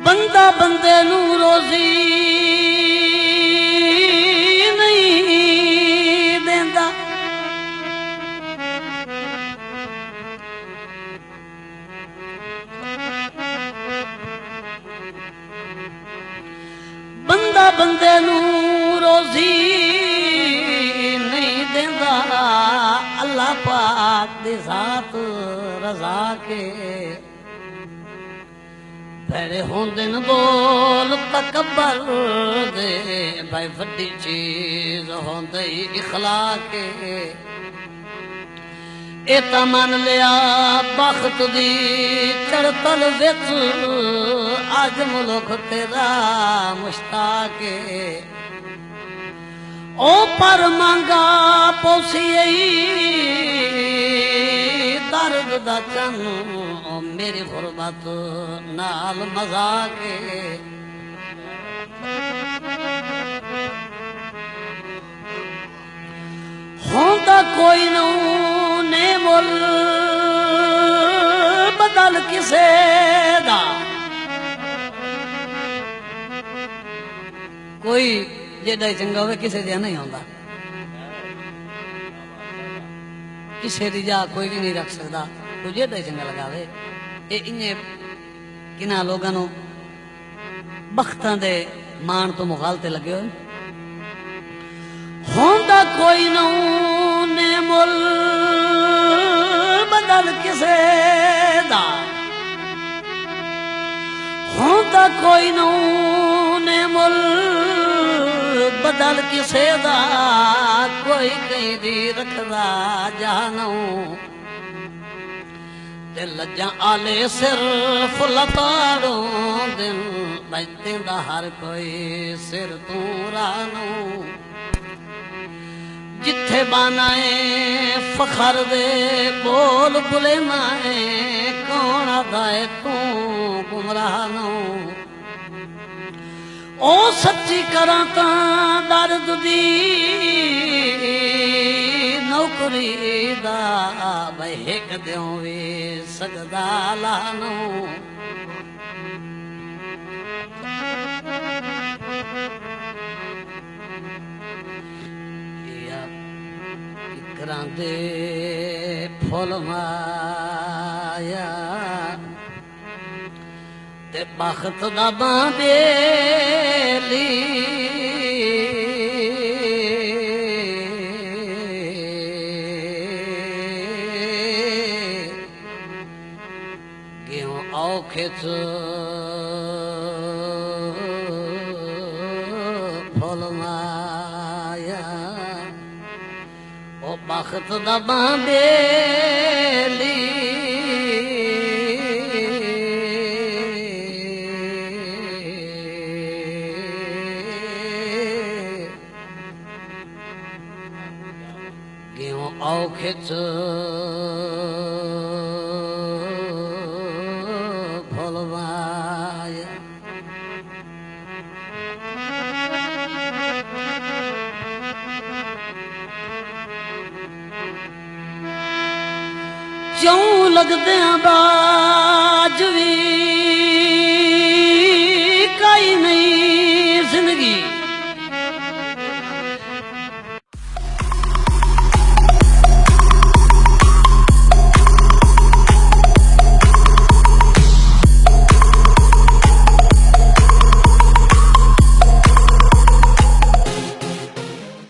बंदा बंदे नू रोजी नहीं देंदा, बंदा बंदे नू रोजी नहीं देंदा। अल्लाह पाक दी जात रजा के भैड़े होंदे न बोल तकबर दे, भाई वड्डी चीज होंदे इखलाक ए ता मन लिया बख्त दी चढ़तल विच, अज मुल्क तेरा मुश्ताक ओ पर मांगा पोसी दर्द दा चन, मेरी गुरबत नाल मजाक होंदा कोई नू ने मुल बदल किसे दा, कोई जेड़ा चंगा होवे किसे दा नहीं होंदा, किसे दी जा कोई भी नहीं रख सकता, तू जेड़ा चंगा लगावे। ये इन्ने किना लोगों नू बख्तां दे मान तो मुखालते लगे हो। होंदा कोई नू ने मुल बदल किसे दा, होंदा कोई नू ने मुल बदल किसे दा, कोई कहीं दी रखदा जानू ते लज्जा आले सिर फुलताड़ो दिन, बजदा हर कोई सिर तू रानू। जिथे बानाए फखर दे बोल बुले माए, कौन आदाए तू गुमरानू। ओ सच्ची करा ता दर्द दी नौकरी दा, भाई हिक द्यों वी सकदा लानू। इकरां दे फुल माया ते बख्त दा बांबेली, गेहूं औखे च फुल माया, ओ बख्त दा बांबेली, गेहूं औखे च फुल माया। क्यों लगदे बाज